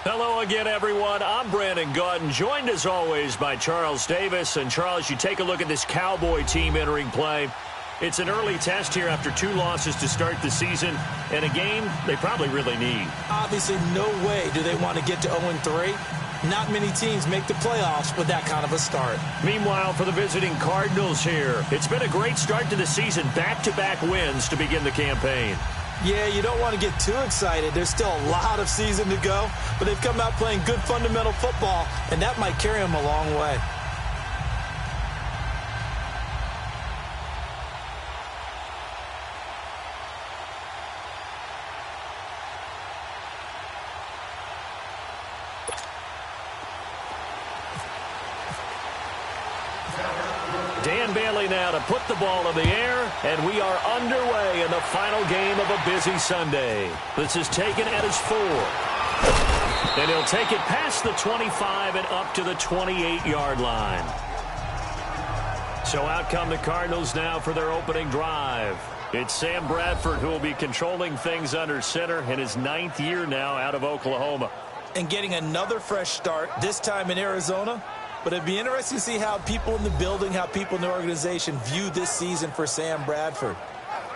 Hello again, everyone. I'm Brandon Gaudin, joined as always by Charles Davis. And Charles, you take a look at this Cowboy team entering play. It's an early test here after 2 losses to start the season, and a game they probably really need. Obviously, no way do they want to get to 0-3. Not many teams make the playoffs with that kind of a start. Meanwhile, for the visiting Cardinals here, it's been a great start to the season. Back-to-back wins to begin the campaign. Yeah, you don't want to get too excited. There's still a lot of season to go, but they've come out playing good fundamental football, and that might carry them a long way. Dan Bailey now to put the ball in the air, and we are underway in the final game of a busy Sunday. This is taken at his 4. And he'll take it past the 25 and up to the 28-yard line. So out come the Cardinals now for their opening drive. It's Sam Bradford who will be controlling things under center in his 9th year now out of Oklahoma. And getting another fresh start, this time in Arizona. But it'd be interesting to see how people in the building, how people in the organization view this season for Sam Bradford.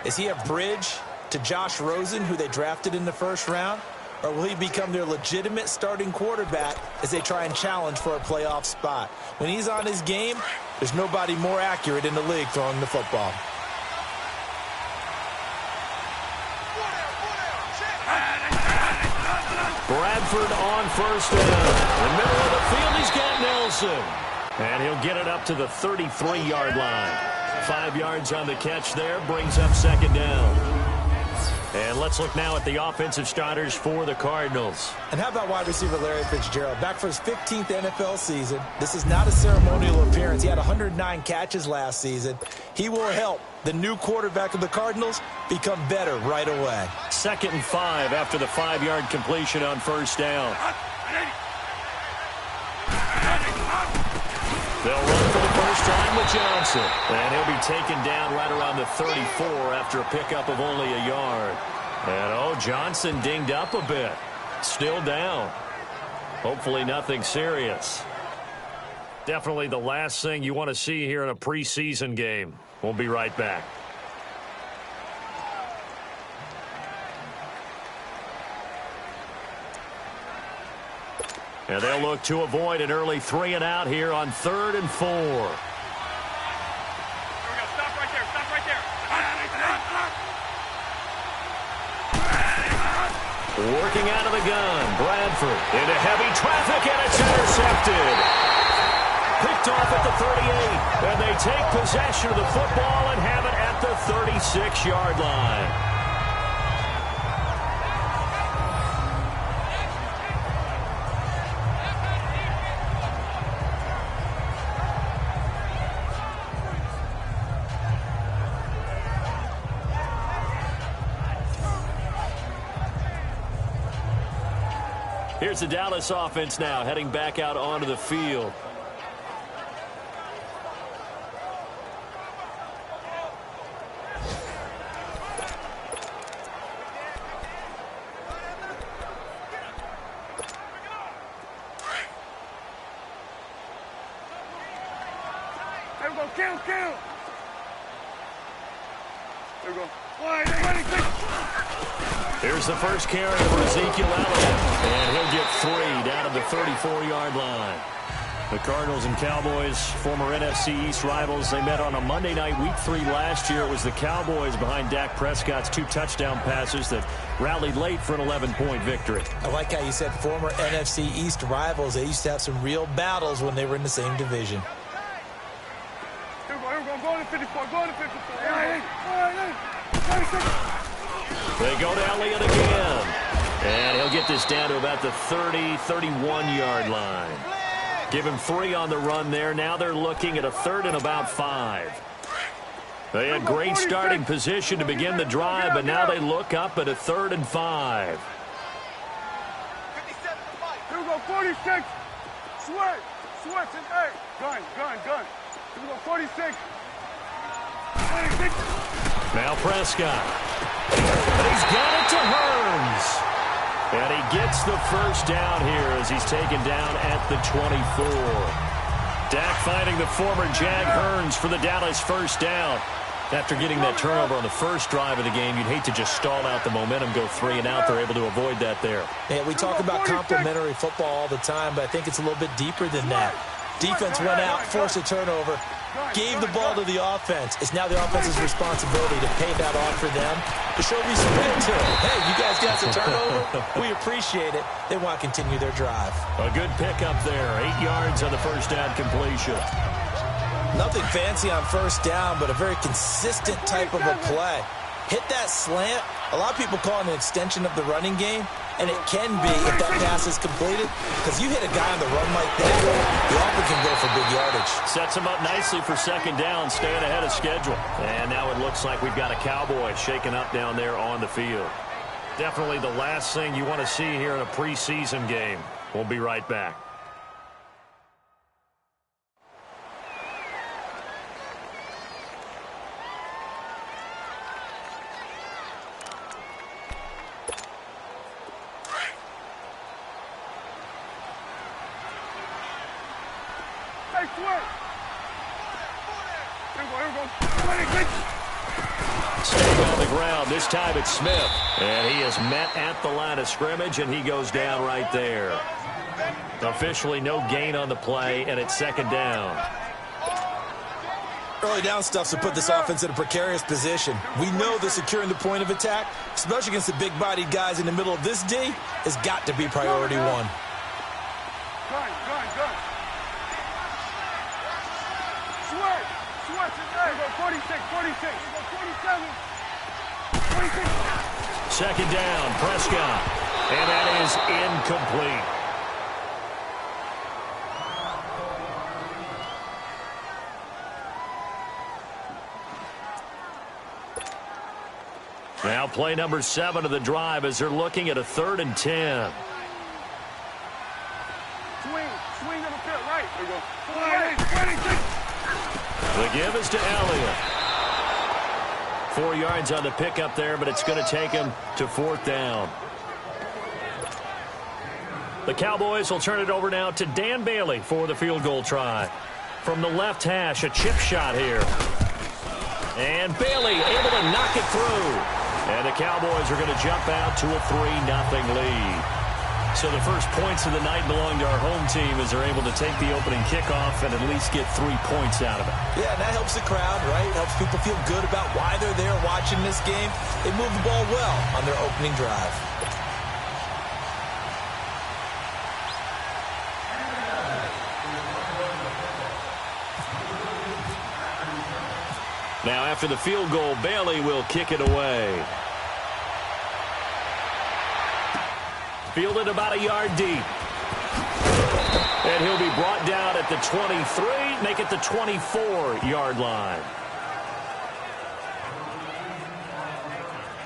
Is he a bridge to Josh Rosen, who they drafted in the first round? Or will he become their legitimate starting quarterback as they try and challenge for a playoff spot? When he's on his game, there's nobody more accurate in the league throwing the football. Bradford on first down. In the middle of the field, he's got Nelson. And he'll get it up to the 33-yard line. 5 yards on the catch there, brings up second down. And let's look now at the offensive starters for the Cardinals. And how about wide receiver Larry Fitzgerald? Back for his 15th NFL season. This is not a ceremonial appearance. He had 109 catches last season. He will help the new quarterback of the Cardinals become better right away. 2nd and 5 after the 5-yard completion on first down. They'll run for the first time with Johnson. And he'll be taken down right around the 34 after a pickup of only a yard. And, Johnson dinged up a bit. Still down. Hopefully nothing serious. Definitely the last thing you want to see here in a preseason game. We'll be right back. And they'll look to avoid an early 3 and out here on 3rd and 4. Here we go. Stop right there. Stop right there. Working out of the gun. Bradford into heavy traffic, and it's intercepted. Picked off at the 38. And they take possession of the football and have it at the 36-yard line. Here's the Dallas offense now, heading back out onto the field. There we go. Kill. There we go. Here's the first carry for Ezekiel Elliott, and he'll get 3 down to the 34-yard line. The Cardinals and Cowboys, former NFC East rivals, they met on a Monday night, Week 3 last year. It was the Cowboys behind Dak Prescott's 2 touchdown passes that rallied late for an 11-point victory. I like how you said former NFC East rivals. They used to have some real battles when they were in the same division. Here we go. Go to 54. Go to 54. They go to Elliott again. And he'll get this down to about the 30, 31-yard line. Give him 3 on the run there. Now they're looking at a 3rd and about 5. They had great starting position to begin the drive, but now they look up at a 3rd and 5. Here we go. 46. Switch. And hey. Gun. Here we go. 46. 26. Now Prescott. And he's got it to Hearns. And he gets the first down here as he's taken down at the 24. Dak finding the former Jag Hearns for the Dallas first down. After getting that turnover on the first drive of the game, you'd hate to just stall out the momentum, go 3 and out. They're able to avoid that there. Yeah, we talk about complementary football all the time, but I think it's a little bit deeper than that. Defense went out, forced a turnover, gave the ball to the offense. It's now the offense's responsibility to pay that off for them, to show respect to it. Hey, you guys got some turnover? We appreciate it. They want to continue their drive. A good pickup there. 8 yards on the first down completion. Nothing fancy on first down, but a very consistent type of a play. Hit that slant. A lot of people call it an extension of the running game, and it can be if that pass is completed, because you hit a guy on the run like that, the offense can go for big yardage. Sets him up nicely for second down, staying ahead of schedule. And now it looks like we've got a Cowboy shaken up down there on the field. Definitely the last thing you want to see here in a preseason game. We'll be right back. Staying on the ground. This time it's Smith. And he is met at the line of scrimmage, and he goes down right there. Officially no gain on the play, and it's second down. Early down stuff to put this offense in a precarious position. We know that securing the point of attack, especially against the big-bodied guys in the middle of this D, has got to be priority one. Gun. Switch. There you go, 46. You go 47. 46. Second down, Prescott. And that is incomplete. Now play number 7 of the drive as they're looking at a 3rd and 10. Swing on the field, right. There you go. 26. The give is to Elliott. 4 yards on the pickup there, but it's going to take him to 4th down. The Cowboys will turn it over now to Dan Bailey for the field goal try. From the left hash, a chip shot here. And Bailey able to knock it through. And the Cowboys are going to jump out to a 3-0 lead. So the first points of the night belong to our home team as they're able to take the opening kickoff and at least get 3 points out of it. Yeah, and that helps the crowd, right? Helps people feel good about why they're there watching this game. They move the ball well on their opening drive. Now after the field goal, Bailey will kick it away. Fielded about a yard deep. And he'll be brought down at the 23, make it the 24-yard line.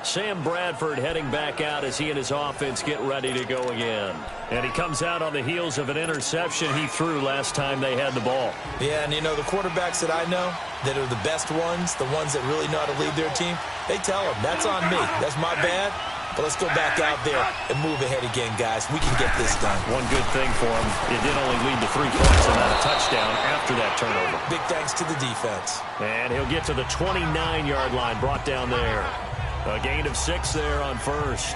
Sam Bradford heading back out as he and his offense get ready to go again. And he comes out on the heels of an interception he threw last time they had the ball. Yeah, and you know, the quarterbacks that I know that are the best ones, the ones that really know how to lead their team, they tell them, that's on me. That's my bad. But let's go back out there and move ahead again, guys. We can get this done. One good thing for him, it did only lead to 3 points and not a touchdown after that turnover. Big thanks to the defense. And he'll get to the 29-yard line, brought down there. A gain of 6 there on first.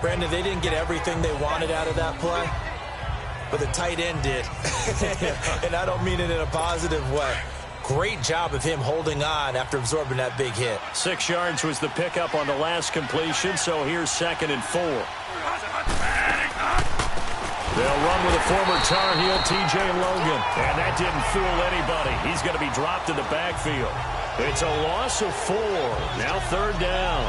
Brandon, they didn't get everything they wanted out of that play, but the tight end did. And I don't mean it in a positive way. Great job of him holding on after absorbing that big hit. 6 yards was the pickup on the last completion, so here's 2nd and 4. They'll run with a former Tar Heel, T.J. Logan. And that didn't fool anybody. He's going to be dropped in the backfield. It's a loss of 4. Now 3rd down.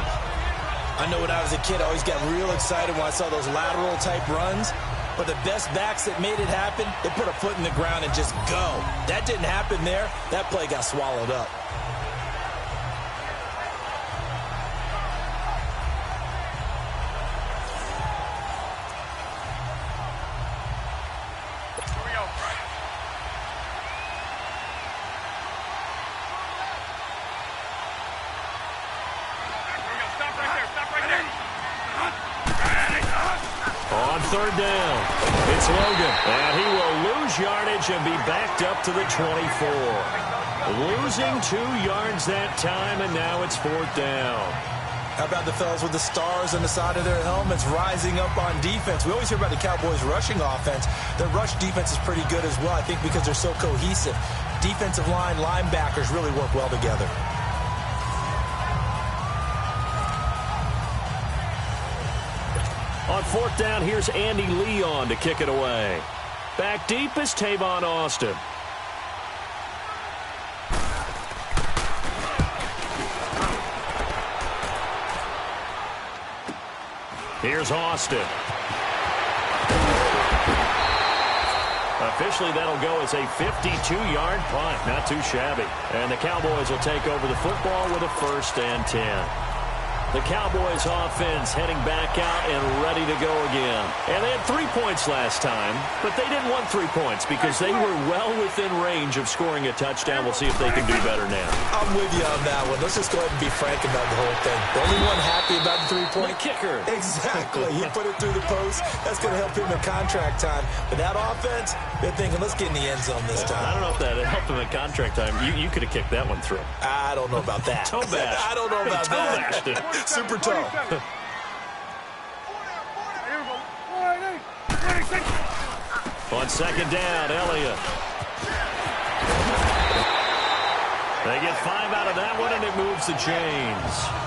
I know when I was a kid, I always got real excited when I saw those lateral-type runs. But the best backs that made it happen, they put a foot in the ground and just go. That didn't happen there. That play got swallowed up. third down. It's Logan. And he will lose yardage and be backed up to the 24. Losing 2 yards that time, and now it's 4th down. How about the fellas with the stars on the side of their helmets rising up on defense? We always hear about the Cowboys' rushing offense. Their rush defense is pretty good as well, I think, because they're so cohesive. Defensive line, linebackers really work well together. On 4th down, here's Andy Leon to kick it away. Back deep is Tavon Austin. Here's Austin. Officially, that'll go as a 52-yard punt. Not too shabby. And the Cowboys will take over the football with a 1st and 10. The Cowboys offense heading back out and ready to go again. And they had 3 points last time, but they didn't want 3 points because they were well within range of scoring a touchdown. We'll see if they can do better now. I'm with you on that one. Let's just go ahead and be frank about the whole thing. The only one happy about the 3-point kicker. Exactly. He put it through the post. That's going to help him in contract time. But that offense, they're thinking, let's get in the end zone this time. I don't know if that helped him in contract time. You could have kicked that one through. I don't know about that. Toe bash. I don't know about that. Super toe. On 2nd down, Elliott. They get 5 out of that one, and it moves the chains.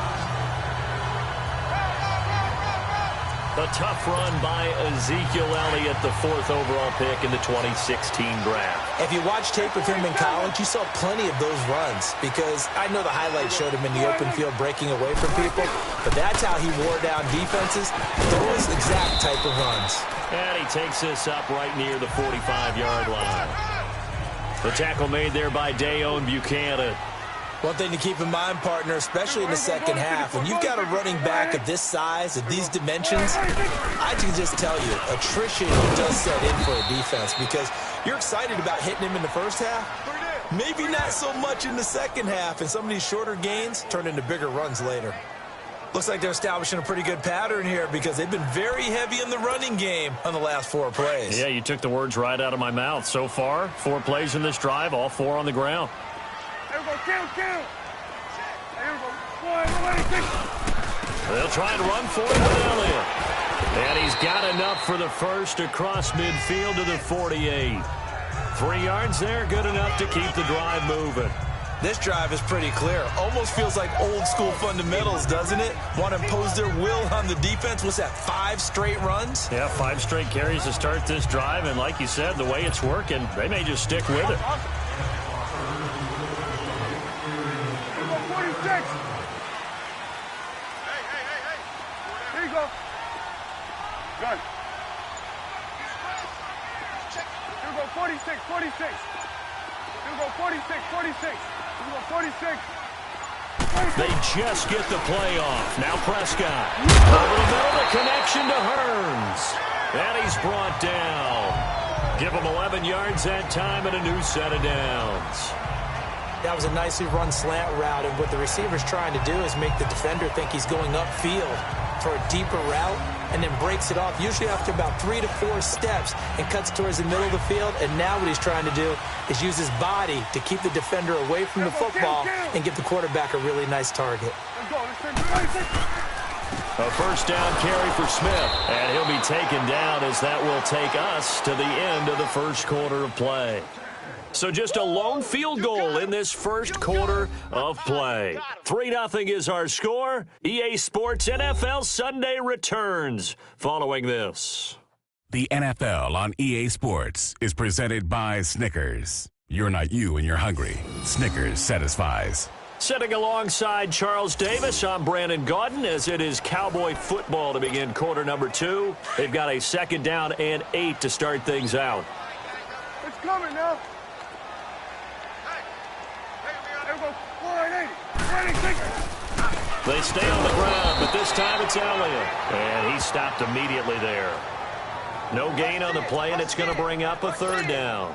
A tough run by Ezekiel Elliott, the 4th overall pick in the 2016 draft. If you watch tape of him in college, you saw plenty of those runs because I know the highlights showed him in the open field breaking away from people, but that's how he wore down defenses, those exact type of runs. And he takes this up right near the 45-yard line. The tackle made there by Dayon Buchanan. One thing to keep in mind, partner, especially in the second half, when you've got a running back of this size, of these dimensions, I can just tell you, attrition does set in for a defense because you're excited about hitting him in the first half, maybe not so much in the second half, and some of these shorter gains turn into bigger runs later. Looks like they're establishing a pretty good pattern here because they've been very heavy in the running game on the last 4 plays. Yeah, you took the words right out of my mouth. So far, 4 plays in this drive, all 4 on the ground. They'll try and run for it with Elliott. And he's got enough for the first across midfield to the 48. 3 yards there, good enough to keep the drive moving. This drive is pretty clear. Almost feels like old school fundamentals, doesn't it? Want to impose their will on the defense. What's that, 5 straight runs? Yeah, 5 straight carries to start this drive. And like you said, the way it's working, they may just stick with it. Here you go. Gun. Here we go, 46, 46. Here we go, 46, 46. Here we go, 46. They just get the play off. Now Prescott. Over the middle, the connection to Hearns. And he's brought down. Give him 11 yards that time and a new set of downs. That was a nicely run slant route, and what the receiver's trying to do is make the defender think he's going upfield for a deeper route and then breaks it off, usually after about 3 to 4 steps, and cuts towards the middle of the field. And now what he's trying to do is use his body to keep the defender away from the football and give the quarterback a really nice target. A first down carry for Smith, and he'll be taken down as that will take us to the end of the first quarter of play. So just a lone field goal in this first quarter of play. 3-0 is our score. EA Sports NFL Sunday returns following this. The NFL on EA Sports is presented by Snickers. You're not you and you're hungry. Snickers satisfies. Sitting alongside Charles Davis, I'm Brandon Gaudin as it is Cowboy football to begin quarter number 2. They've got a 2nd down and 8 to start things out. It's coming now. They stay on the ground, but this time it's Elliott. And he stopped immediately there. No gain on the play, and it's going to bring up a 3rd down.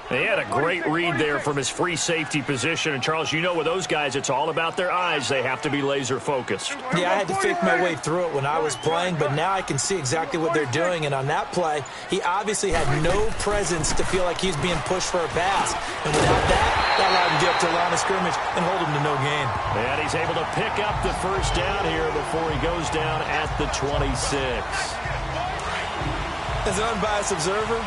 He had a great read there from his free safety position. And, Charles, you know with those guys, it's all about their eyes. They have to be laser focused. Yeah, I had to fake my way through it when I was playing, but now I can see exactly what they're doing. And on that play, he obviously had no presence to feel like he's being pushed for a pass. And without that allowed him to get up to the line of scrimmage and hold him to no gain. And he's able to pick up the first down here before he goes down at the 26. As an unbiased observer,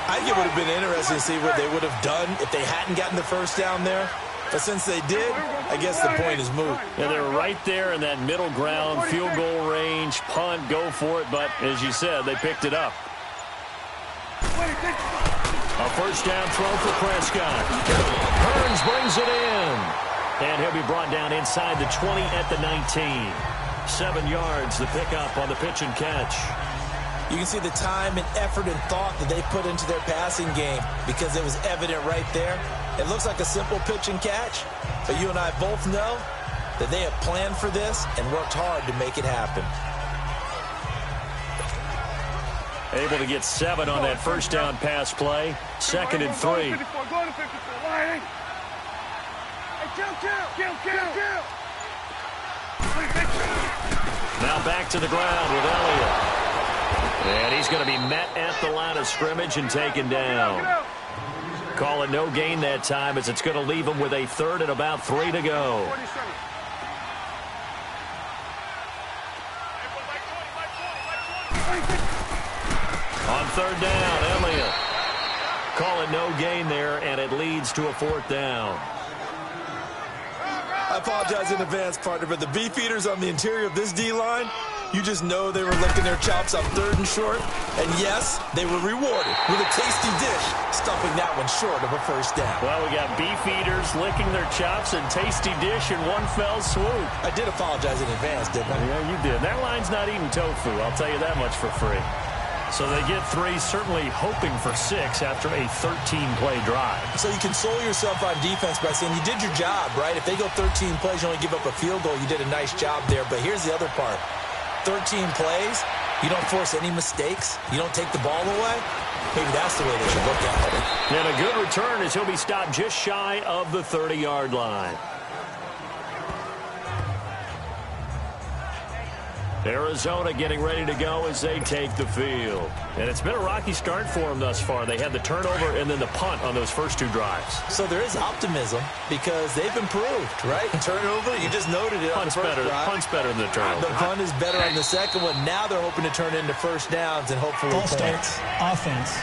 I think it would have been interesting to see what they would have done if they hadn't gotten the first down there. But since they did, I guess the point is moot. Yeah, they're right there in that middle ground, field goal range, punt, go for it. But as you said, they picked it up. A first down throw for Prescott. Hearns brings it in. And he'll be brought down inside the 20 at the 19. 7 yards, the pickup on the pitch and catch. You can see the time and effort and thought that they put into their passing game because it was evident right there. It looks like a simple pitch and catch, but you and I both know that they have planned for this and worked hard to make it happen. Able to get 7 on that first down pass play. 2nd and 3. Now back to the ground with Elliott. And he's going to be met at the line of scrimmage and taken down. Call it no gain that time as it's going to leave him with a 3rd and about 3 to go. On 3rd down, Elliott. Call it no gain there, and it leads to a 4th down. I apologize in advance, partner, but the beefeaters on the interior of this D-line, you just know they were licking their chops on 3rd and short. And yes, they were rewarded with a tasty dish, stuffing that one short of a first down. Well, we got beefeaters licking their chops and tasty dish in one fell swoop. I did apologize in advance, didn't I? Yeah, you did. That line's not eating tofu, I'll tell you that much for free. So they get 3, certainly hoping for 6 after a 13-play drive. So you console yourself on defense by saying you did your job, right? If they go 13 plays, you only give up a field goal, you did a nice job there. But here's the other part. 13 plays, you don't force any mistakes, you don't take the ball away. Maybe that's the way they should look at it. And a good return as he'll be stopped just shy of the 30-yard line. Arizona getting ready to go as they take the field. And it's been a rocky start for them thus far. They had the turnover and then the punt on those first 2 drives. So there is optimism because they've improved, right? Turnover, you just noted it. Punt's better. Punt's better than the turnover. The punt is better on the second one. Now they're hoping to turn into first downs and hopefully points. Offense.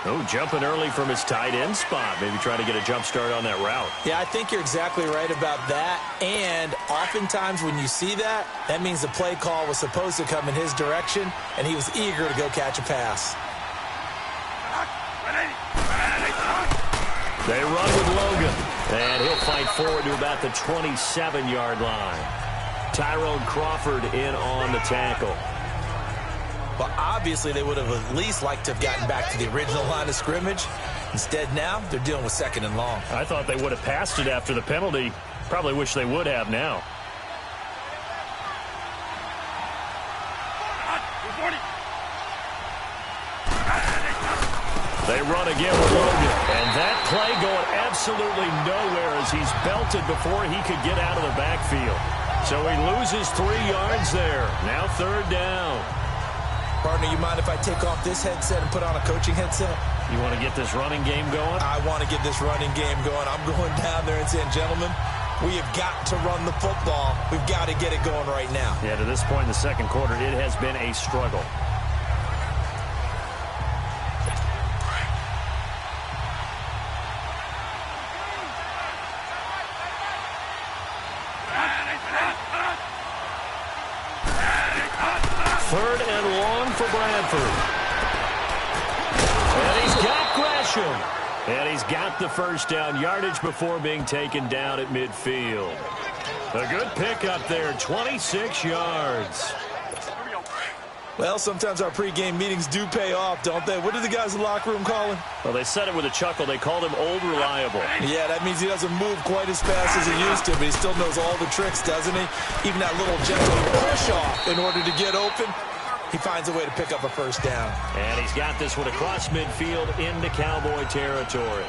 Oh, jumping early from his tight end spot. Maybe trying to get a jump start on that route. Yeah, I think you're exactly right about that. And oftentimes when you see that, that means the play call was supposed to come in his direction, and he was eager to go catch a pass. They run with Logan, and he'll fight forward to about the 27-yard line. Tyrone Crawford in on the tackle. Well, obviously, they would have at least liked to have gotten back to the original line of scrimmage. Instead, now, they're dealing with 2nd and long. I thought they would have passed it after the penalty. Probably wish they would have now. They run again with Logan. And that play going absolutely nowhere as he's belted before he could get out of the backfield. So he loses 3 yards there. Now 3rd down. Partner, you mind if I take off this headset and put on a coaching headset? You want to get this running game going? I want to get this running game going. I'm going down there and saying, gentlemen, we have got to run the football. We've got to get it going right now. Yeah, to this point in the second quarter, it has been a struggle. Third and long for Bradford. And he's got Gresham. And he's got the first down yardage before being taken down at midfield. A good pickup there, 26 yards. Well, sometimes our pregame meetings do pay off, don't they? What do the guys in the locker room call him? Well, they said it with a chuckle. They called him Old Reliable. Yeah, that means he doesn't move quite as fast as he used to, but he still knows all the tricks, doesn't he? Even that little gentle push-off in order to get open. he finds a way to pick up a first down. And he's got this one across midfield into Cowboy territory.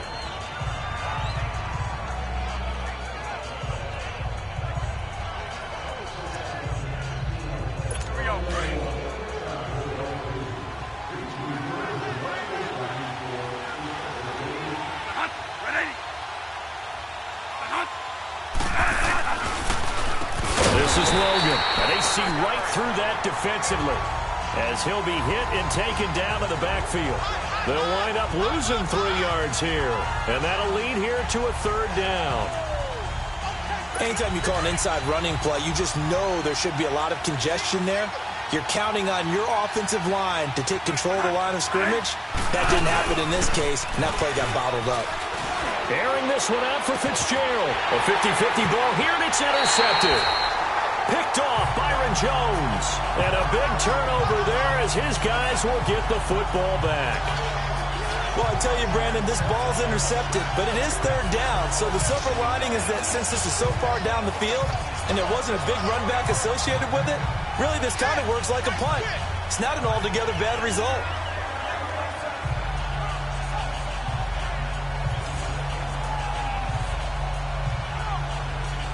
This is Logan, and they see right through that defensively as he'll be hit and taken down in the backfield. They'll wind up losing 3 yards here, and that'll lead here to a third down. Anytime you call an inside running play, you just know there should be a lot of congestion there. You're counting on your offensive line to take control of the line of scrimmage. That didn't happen in this case, and that play got bottled up. Airing this one out for Fitzgerald. A 50-50 ball here, and it's intercepted. Picked off Byron Jones. And a big turnover there as his guys will get the football back. Well, I tell you, Brandon, this ball's intercepted, but it is third down. So the silver lining is that since this is so far down the field and there wasn't a big run back associated with it, really this kind of works like a punt. It's not an altogether bad result.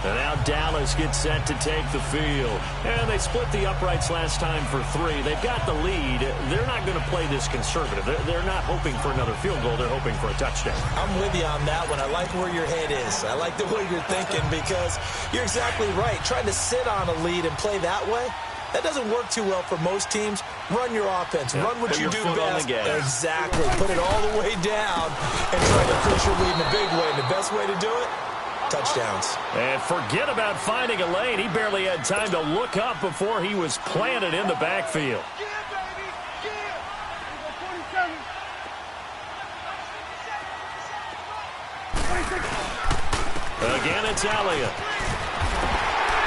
And now Dallas gets set to take the field. And they split the uprights last time for 3. They've got the lead. They're not going to play this conservative. They're not hoping for another field goal. They're hoping for a touchdown. I'm with you on that one. I like where your head is. I like the way you're thinking because you're exactly right. Trying to sit on a lead and play that way, that doesn't work too well for most teams. Run your offense. Run what you do best. Exactly. Put it all the way down and try to push your lead in a big way. And the best way to do it, touchdowns. And forget about finding a lane. He barely had time to look up before he was planted in the backfield. Again, it's Elliott.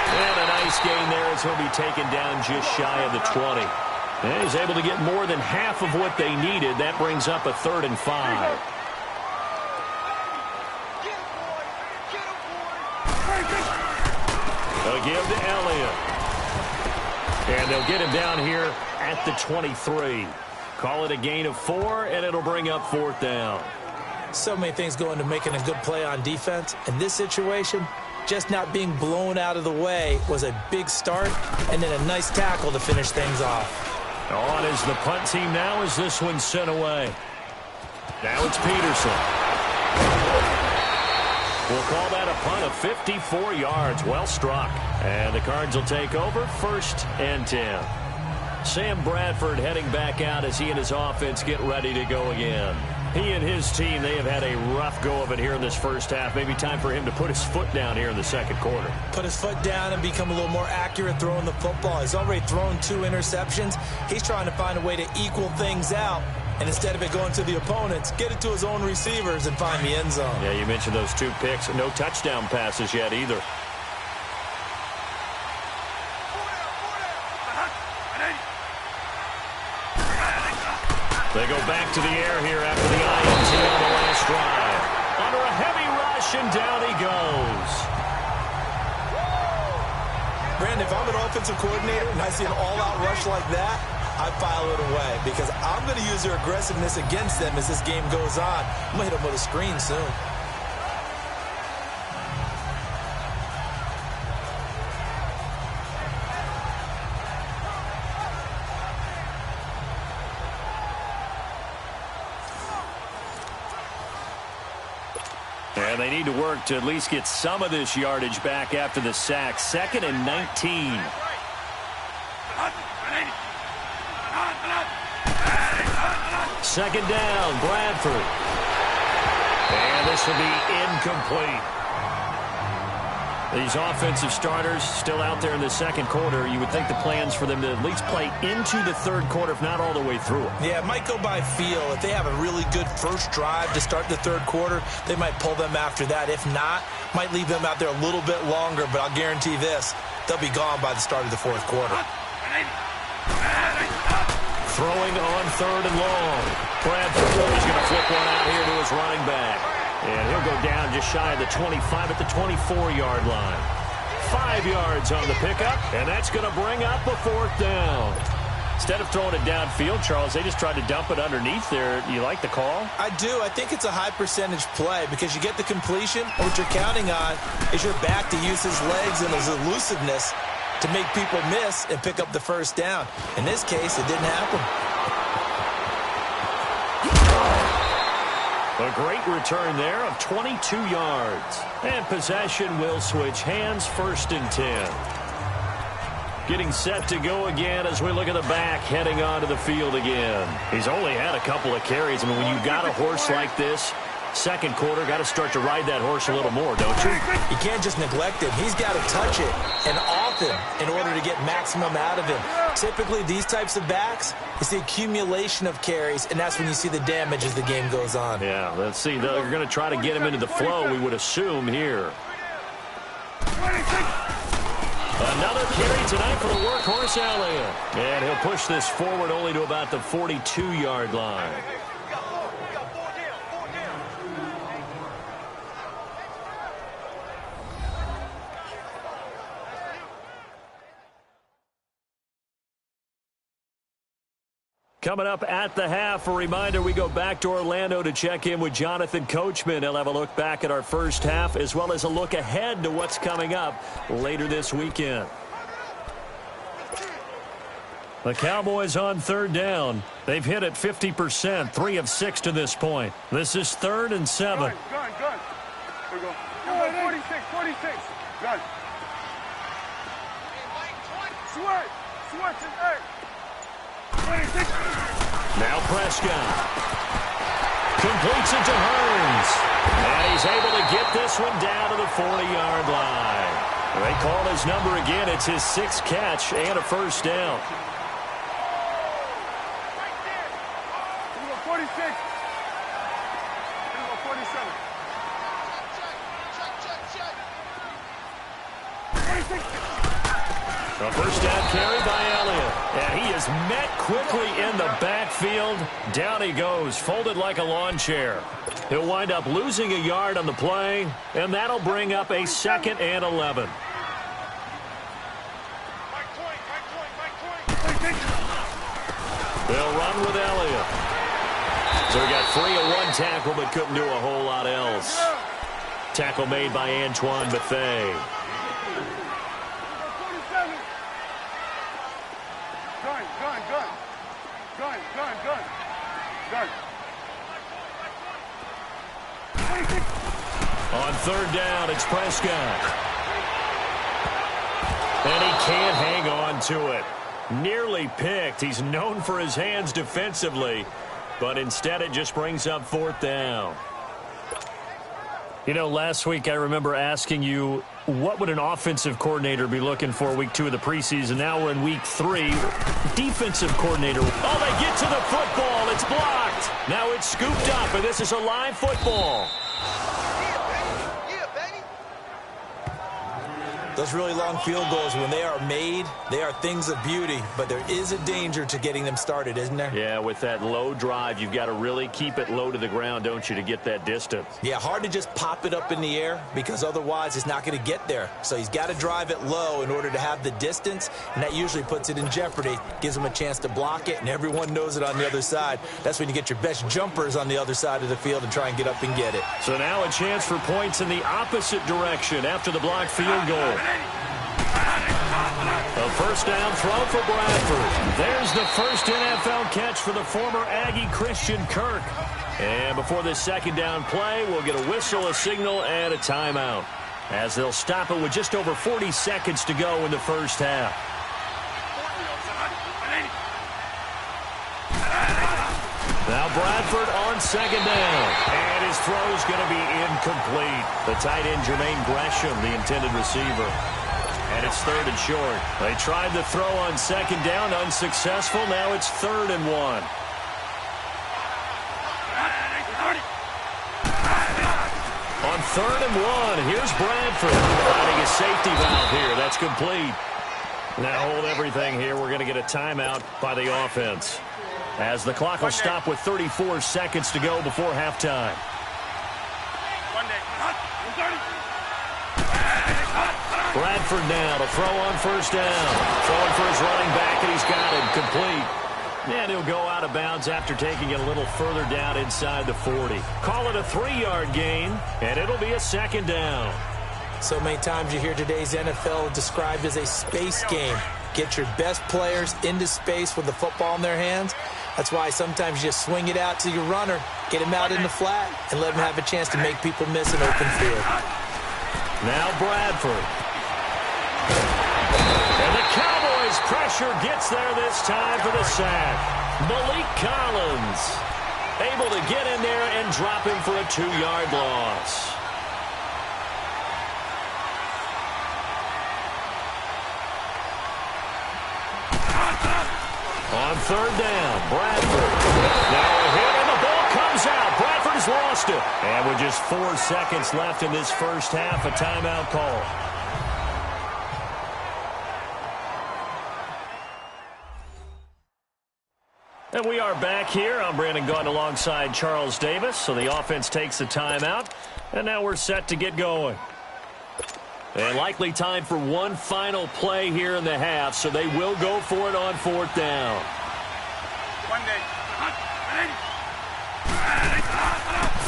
And a nice gain there as he'll be taken down just shy of the 20. And he's able to get more than half of what they needed. That brings up a 3rd and 5. A give to Elliott. And they'll get him down here at the 23. Call it a gain of 4, and it'll bring up 4th down. So many things go into making a good play on defense. In this situation, just not being blown out of the way was a big start, and then a nice tackle to finish things off. On is the punt team now as this one's sent away. Now it's Peterson. We'll call that a punt of 54 yards. Well struck. And the Cards will take over 1st and 10. Sam Bradford heading back out as he and his offense get ready to go again. He and his team, they have had a rough go of it here in this first half. Maybe time for him to put his foot down here in the second quarter. Put his foot down and become a little more accurate throwing the football. He's already thrown 2 interceptions. He's trying to find a way to equal things out. And instead of it going to the opponents, get it to his own receivers and find the end zone. Yeah, you mentioned those 2 picks. No touchdown passes yet either. They go back to the air here after the INT on the last drive. Under a heavy rush, and down he goes. Brandon, if I'm an offensive coordinator and I see an all-out rush like that, I file it away because I'm going to use their aggressiveness against them as this game goes on. I'm going to hit them with a screen soon. And they need to work to at least get some of this yardage back after the sack. 2nd and 19. Second down, Bradford. And this will be incomplete. These offensive starters still out there in the second quarter. You would think the plans for them to at least play into the third quarter, if not all the way through. Yeah, it might go by feel. If they have a really good first drive to start the third quarter, they might pull them after that. If not, might leave them out there a little bit longer, but I'll guarantee this, they'll be gone by the start of the fourth quarter. Throwing on 3rd and long. Bradford is going to flip one out here to his running back. And he'll go down just shy of the 25 at the 24-yard line. 5 yards on the pickup, and that's going to bring up a 4th down. Instead of throwing it downfield, Charles, they just tried to dump it underneath there. You like the call? I do. I think it's a high percentage play because you get the completion. And what you're counting on is your back to use his legs and his elusiveness to make people miss and pick up the first down. In this case, it didn't happen. A great return there of 22 yards. And possession will switch hands, 1st and 10. Getting set to go again as we look at the back heading onto the field again. He's only had a couple of carries. I mean, when you've got a horse like this, second quarter, got to start to ride that horse a little more, don't you? You can't just neglect him. He's got to touch it, and often, in order to get maximum out of him. Typically, these types of backs, it's the accumulation of carries, and that's when you see the damage as the game goes on. Yeah, let's see. They're going to try to get him into the flow, we would assume, here. Another carry tonight for the workhorse, Elliott. And he'll push this forward only to about the 42-yard line. Coming up at the half, a reminder, we go back to Orlando to check in with Jonathan Coachman. He'll have a look back at our first half as well as a look ahead to what's coming up later this weekend. The Cowboys on 3rd down. They've hit it 50%, 3 of 6 to this point. This is 3rd and 7. Gun. Here we go. 46. Gun. Switch and 8. 26. Now Prescott. Completes it to Hurns. And he's able to get this one down to the 40-yard line. They call his number again. It's his 6th catch and a first down. Here we go, 46. Here we go, 47. 46. A first down carry by Elliott. And he is met quickly in the backfield. Down he goes, folded like a lawn chair. He'll wind up losing a yard on the play, and that'll bring up a 2nd and 11. They'll run with Elliott. So he got free of 1 tackle, but couldn't do a whole lot else. Tackle made by Antoine Bethea. Gun. On 3rd down, it's Prescott. And he can't hang on to it. Nearly picked. He's known for his hands defensively, but instead it just brings up 4th down. You know, last week I remember asking you, what would an offensive coordinator be looking for week 2 of the preseason? Now we're in week 3. Defensive coordinator. Oh, they get to the football. It's blocked. Now it's scooped up, and this is a live football. Those really long field goals, when they are made, they are things of beauty, but there is a danger to getting them started, isn't there? Yeah, with that low drive, you've got to really keep it low to the ground, don't you, to get that distance. Yeah, hard to just pop it up in the air because otherwise it's not going to get there. So he's got to drive it low in order to have the distance, and that usually puts it in jeopardy, gives him a chance to block it, and everyone knows it on the other side. That's when you get your best jumpers on the other side of the field and try and get up and get it. So now a chance for points in the opposite direction after the blocked field goal. A first down throw for Bradford. There's the first NFL catch for the former Aggie Christian Kirk. And before this 2nd down play, we'll get a whistle, a signal, and a timeout, as they'll stop it with just over 40 seconds to go in the first half. Now Bradford on 2nd down. And his throw's going to be incomplete. The tight end, Jermaine Gresham, the intended receiver. And it's 3rd and short. They tried the throw on 2nd down, unsuccessful. Now it's 3rd and 1. On 3rd and 1, here's Bradford finding a safety valve here. That's complete. Now hold everything here. We're going to get a timeout by the offense, as the clock will stop with 34 seconds to go before halftime. Bradford now to throw on first down. Throwing for his running back, and he's got it complete. And he'll go out of bounds after taking it a little further down inside the 40. Call it a 3-yard gain, and it'll be a second down. So many times you hear today's NFL described as a space game. Get your best players into space with the football in their hands. That's why sometimes you just swing it out to your runner, get him out in the flat, and let him have a chance to make people miss an open field. Now Bradford. And the Cowboys pressure gets there this time for the sack. Malik Collins able to get in there and drop him for a 2-yard loss. On third down, Bradford. Now a hit, and the ball comes out. Bradford has lost it. And with just 4 seconds left in this first half, a timeout call. And we are back here. I'm Brandon Gaudin alongside Charles Davis. So the offense takes the timeout, and now we're set to get going. And likely time for one final play here in the half, so they will go for it on fourth down.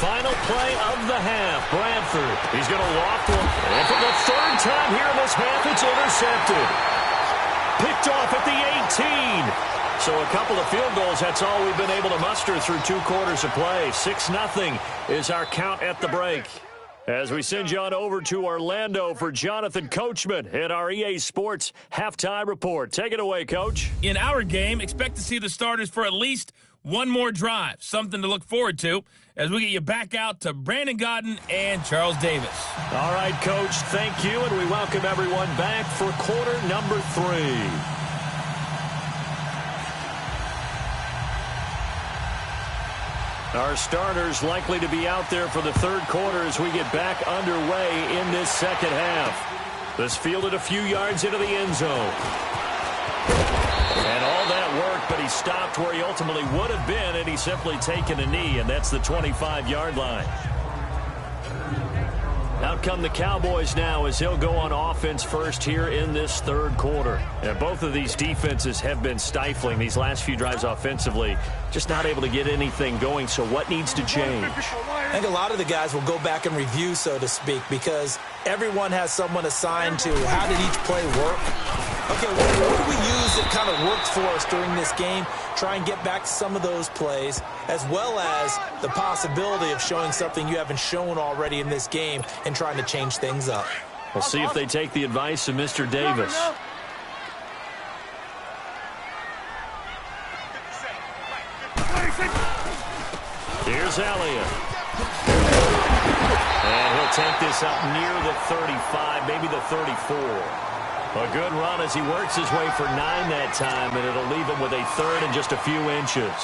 Final play of the half, Bradford. He's going to loft one. And for the third time here in this half, it's intercepted. Picked off at the 18. So a couple of field goals, that's all we've been able to muster through 2 quarters of play. 6-0 is our count at the break. As we send you on over to Orlando for Jonathan Coachman at our EA Sports Halftime Report. Take it away, Coach. In our game, expect to see the starters for at least one more drive. Something to look forward to as we get you back out to Brandon Gaudin and Charles Davis. All right, Coach, thank you, and we welcome everyone back for quarter number 3. Our starters likely to be out there for the third quarter as we get back underway in this second half. This fielded a few yards into the end zone. And all that work, but he stopped where he ultimately would have been, and he's simply taken a knee, and that's the 25-yard line. Out come the Cowboys now as he'll go on offense first here in this third quarter. And both of these defenses have been stifling these last few drives offensively. Just not able to get anything going, so what needs to change? I think a lot of the guys will go back and review, so to speak, because everyone has someone assigned to how did each play work. Okay, what do we use that kind of worked for us during this game? Try and get back to some of those plays, as well as the possibility of showing something you haven't shown already in this game and trying to change things up. We'll see if they take the advice of Mr. Davis. Here's Elliott. And he'll take this up near the 35, maybe the 34. A good run as he works his way for 9 that time, and it'll leave him with a third and just a few inches.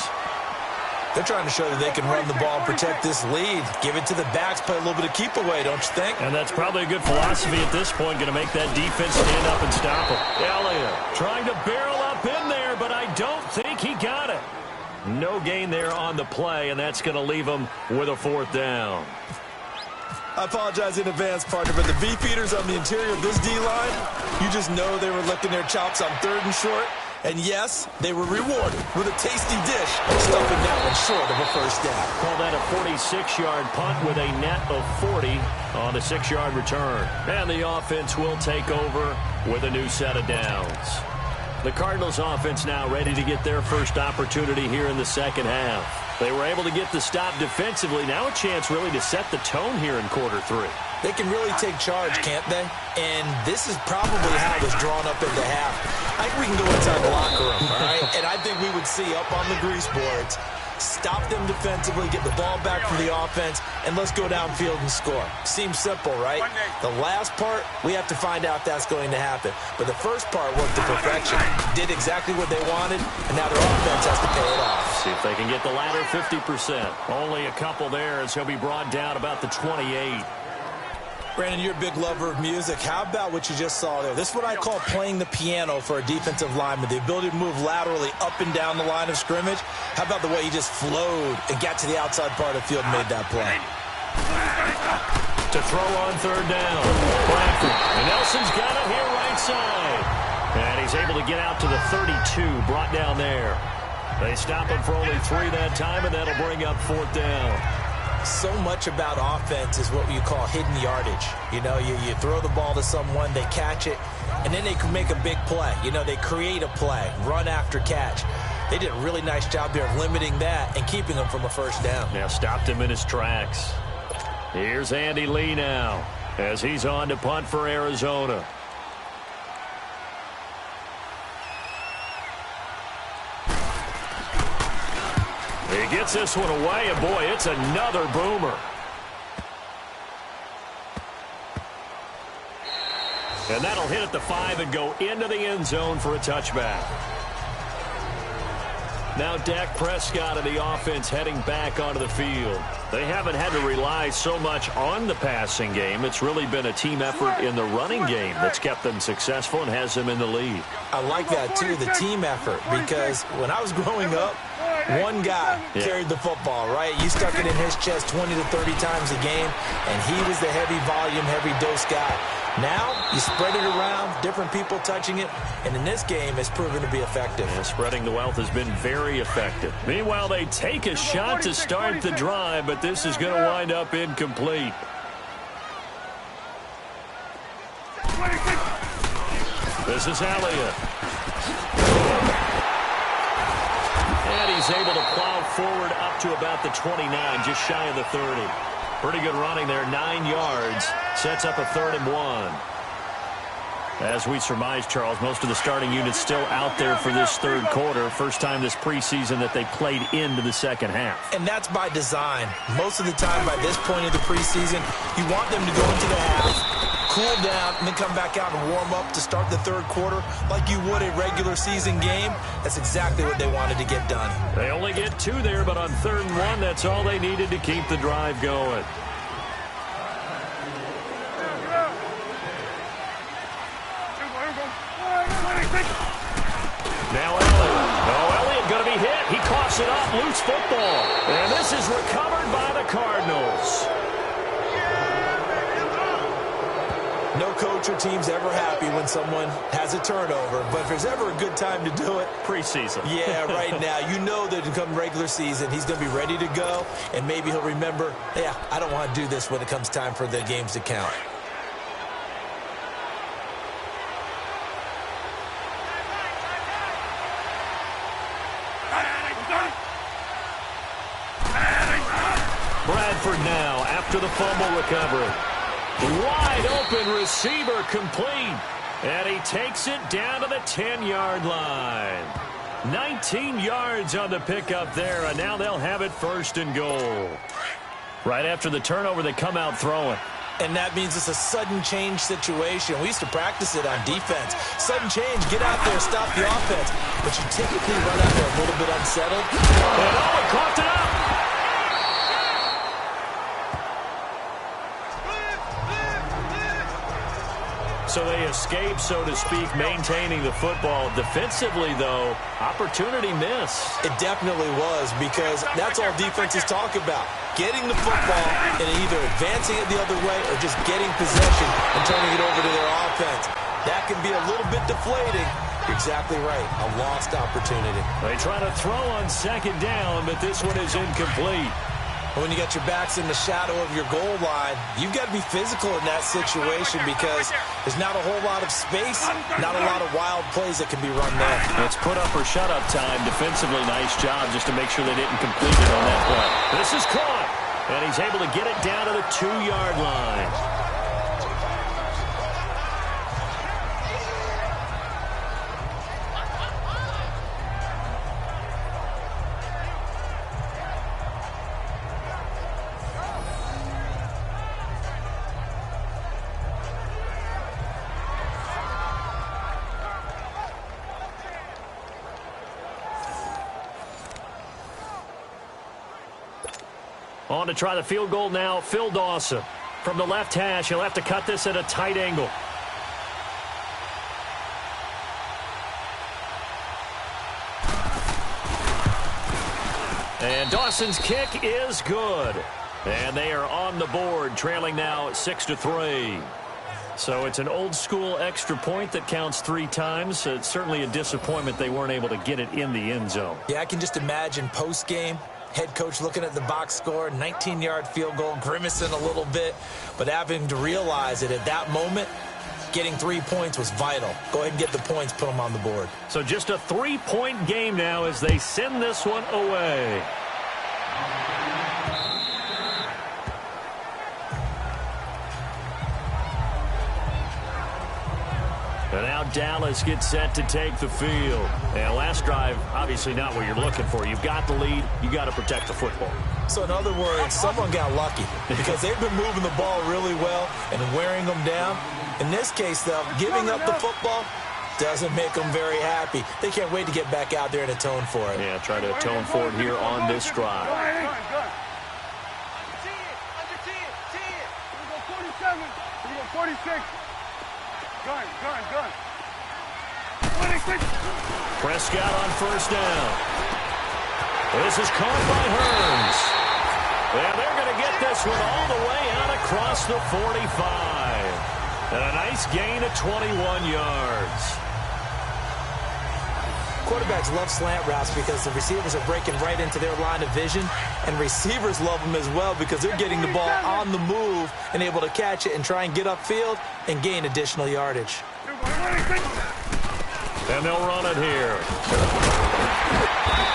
They're trying to show that they can run the ball and protect this lead. Give it to the backs, play a little bit of keep away, don't you think? And that's probably a good philosophy at this point, going to make that defense stand up and stop him. Elliott trying to barrel up in there, but I don't think he got it. No gain there on the play, and that's going to leave him with a fourth down. I apologize in advance, partner, but the beefeaters on the interior of this D-line, you just know they were licking their chops on 3rd and short. And yes, they were rewarded with a tasty dish, stuffing that one short of a first down. Call that a 46-yard punt with a net of 40 on a 6-yard return. And the offense will take over with a new set of downs. The Cardinals offense now ready to get their first opportunity here in the second half. They were able to get the stop defensively. Now a chance really to set the tone here in quarter 3. They can really take charge, can't they? And this is probably how it was drawn up in the half. I think we can go inside the locker room, all right? And I think we would see up on the grease boards, stop them defensively, get the ball back from the offense, and let's go downfield and score. Seems simple, right? The last part, we have to find out if that's going to happen. But the first part worked to perfection. Did exactly what they wanted, and now their offense has to pay it off. See if they can get the latter 50%. Only a couple there as he'll be brought down about the 28. Brandon, you're a big lover of music. How about what you just saw there? This is what I call playing the piano for a defensive lineman. The ability to move laterally up and down the line of scrimmage. How about the way he just flowed and got to the outside part of the field and made that play? to throw on third down. Bradford. And Nelson's got it here right side. And he's able to get out to the 32, brought down there. They stop him for only 3 that time, and that'll bring up fourth down. So much about offense is what you call hidden yardage. You know, you throw the ball to someone, they catch it, and then they can make a big play. You know, they create a play, run after catch. They did a really nice job there of limiting that and keeping him from a first down. Now stopped him in his tracks. Here's Andy Lee now as he's on to punt for Arizona. He gets this one away, and boy, it's another boomer. And that'll hit at the 5 and go into the end zone for a touchback. Now Dak Prescott and the offense heading back onto the field. They haven't had to rely so much on the passing game. It's really been a team effort in the running game that's kept them successful and has them in the lead. I like that, too, the team effort, because when I was growing up, one guy carried the football, right? You stuck it in his chest 20 to 30 times a game, and he was the heavy volume, heavy dose guy. Now, you spread it around, different people touching it, and in this game, it's proven to be effective. And spreading the wealth has been very effective. Meanwhile, they take a shot to start the drive, but this is going to wind up incomplete. This is Elliott. And he's able to plow forward up to about the 29, just shy of the 30. Pretty good running there, 9 yards. Sets up a 3rd and 1. As we surmise, Charles, most of the starting units still out there for this third quarter. First time this preseason that they played into the second half. And that's by design. Most of the time by this point of the preseason, you want them to go into the half, cool down, and then come back out and warm up to start the third quarter like you would a regular season game. That's exactly what they wanted to get done. They only get 2 there, but on 3rd and 1, that's all they needed to keep the drive going. Now Elliott. Oh, Elliott going to be hit. He coughs it up. Loose football. And this is recovered by the Cardinals. No coach or team's ever happy when someone has a turnover, but if there's ever a good time to do it, preseason. Yeah, right now. You know that come regular season, he's going to be ready to go, and maybe he'll remember, yeah, I don't want to do this when it comes time for the games to count. Bradford now after the fumble recovery. Wide open receiver complete. And he takes it down to the 10-yard line. 19 yards on the pickup there, and now they'll have it 1st and goal. Right after the turnover, they come out throwing. And that means it's a sudden change situation. We used to practice it on defense. Sudden change, get out there, stop the offense. But you typically run out there a little bit unsettled. And oh, it coughed it up. So they escape, so to speak, maintaining the football. Defensively, though, opportunity miss. It definitely was, because that's all defenses talk about. Getting the football and either advancing it the other way or just getting possession and turning it over to their offense. That can be a little bit deflating. You're exactly right. A lost opportunity. They try to throw on 2nd down, but this one is incomplete. When you got your backs in the shadow of your goal line, you've got to be physical in that situation because there's not a whole lot of space, not a lot of wild plays that can be run there. It's put up or shut up time. Defensively, nice job just to make sure they didn't complete it on that play. This is caught, and he's able to get it down to the 2-yard line. On to try the field goal now, Phil Dawson. From the left hash, he'll have to cut this at a tight angle. And Dawson's kick is good. And they are on the board, trailing now 6-3. So it's an old-school extra point that counts 3 times. It's certainly a disappointment they weren't able to get it in the end zone. Yeah, I can just imagine post-game, head coach looking at the box score, 19-yard field goal, grimacing a little bit, but having to realize that at that moment, getting 3 points was vital. Go ahead and get the points, put them on the board. So just a 3-point game now as they send this one away. And now Dallas gets set to take the field. And last drive, obviously not what you're looking for. You've got the lead. You got to protect the football. So in other words, someone got lucky because they've been moving the ball really well and wearing them down. In this case, though, giving up the football doesn't make them very happy. They can't wait to get back out there and atone for it. Yeah, try to atone for it here on this drive. Gun. 46. Gun. 26. Prescott on first down. This is caught by Hearns. And they're going to get this one all the way out across the 45. And a nice gain of 21 yards. Quarterbacks love slant routes because the receivers are breaking right into their line of vision, and receivers love them as well because they're getting the ball on the move and able to catch it and try and get upfield and gain additional yardage. And they'll run it here.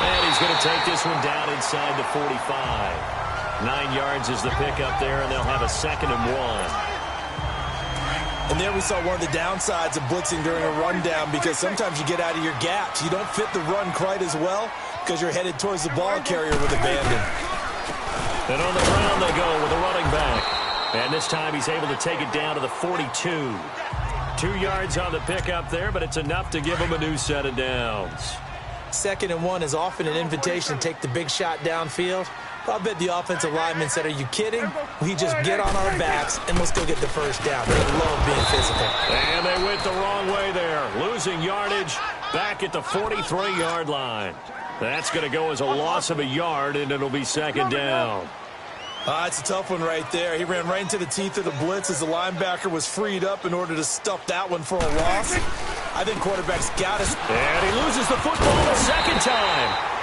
And he's going to take this one down inside the 45. 9 yards is the pickup there, and they'll have a 2nd and 1. And there we saw one of the downsides of blitzing during a rundown because sometimes you get out of your gaps. You don't fit the run quite as well because you're headed towards the ball carrier with abandon. And on the ground they go with a running back. And this time he's able to take it down to the 42. 2 yards on the pickup there, but it's enough to give him a new set of downs. 2nd and 1 is often an invitation to take the big shot downfield. I bet the offensive lineman said, are you kidding? We just get on our backs and let's go get the first down. They love being physical. And they went the wrong way there. Losing yardage back at the 43-yard line. That's going to go as a loss of a yard, and it'll be 2nd down. It's a tough one right there. He ran right into the teeth of the blitz as the linebacker was freed up in order to stuff that one for a loss. I think quarterback's got it. And he loses the football the 2nd time.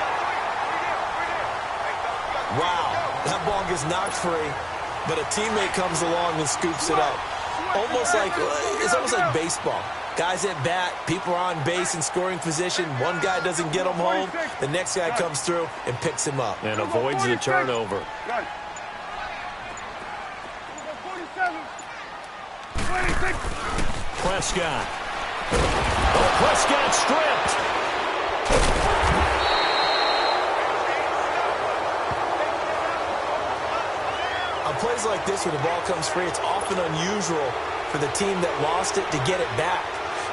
Wow, that ball gets knocked free, but a teammate comes along and scoops it up. It's almost like baseball. Guys at bat, people are on base in scoring position. One guy doesn't get him home. The next guy comes through and picks him up. And avoids the turnover. 26. Prescott. Oh, Prescott stripped. On plays like this where the ball comes free, it's often unusual for the team that lost it to get it back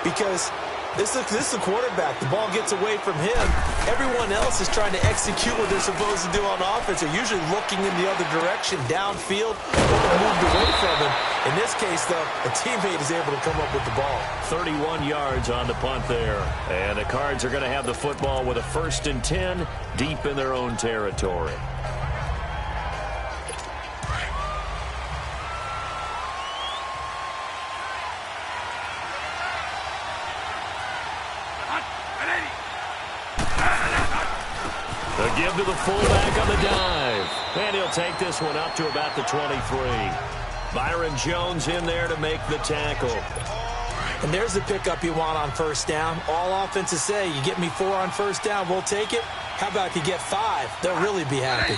because this is a quarterback. The ball gets away from him. Everyone else is trying to execute what they're supposed to do on offense. They're usually looking in the other direction, downfield, or moved away from him. In this case, though, a teammate is able to come up with the ball. 31 yards on the punt there. And the Cards are going to have the football with a 1st and 10 deep in their own territory. The give to the fullback on the dive. And he'll take this one up to about the 23. Byron Jones in there to make the tackle. And there's the pickup you want on first down. All offenses say, you get me 4 on first down, we'll take it. How about if you get 5? They'll really be happy.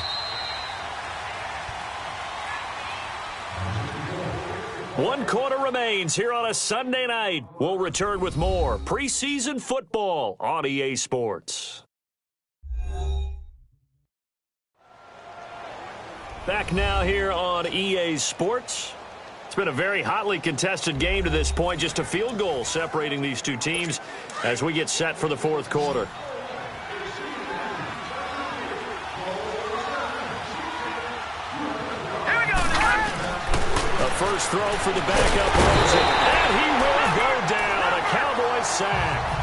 One quarter remains here on a Sunday night. We'll return with more preseason football on EA Sports. Back now here on EA Sports. It's been a very hotly contested game to this point. Just a field goal separating these two teams as we get set for the 4th quarter. A first throw for the backup Rosen. And he will go down. A Cowboys sack.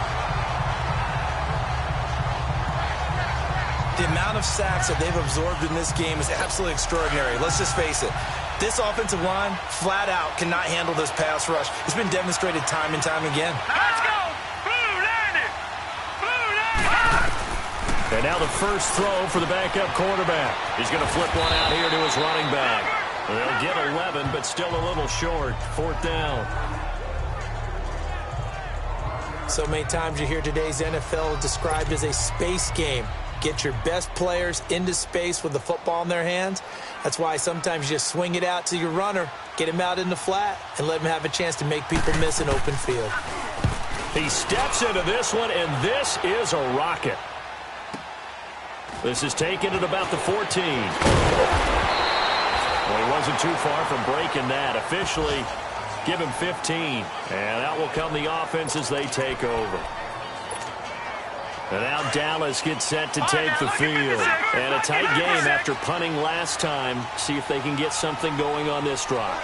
The amount of sacks that they've absorbed in this game is absolutely extraordinary. Let's just face it. This offensive line, flat out, cannot handle this pass rush. It's been demonstrated time and time again. Let's go! Blue landed! Blue landed! And now the first throw for the backup quarterback. He's going to flip one out here to his running back. They'll get 11, but still a little short. 4th down. So many times you hear today's NFL described as a space game. Get your best players into space with the football in their hands. That's why sometimes you just swing it out to your runner, get him out in the flat, and let him have a chance to make people miss an open field. He steps into this one, and this is a rocket. This is taken at about the 14. Well, he wasn't too far from breaking that. Officially, give him 15. And out will come the offense as they take over. And now Dallas gets set to take the field. And a tight game after punting last time. See if they can get something going on this drive.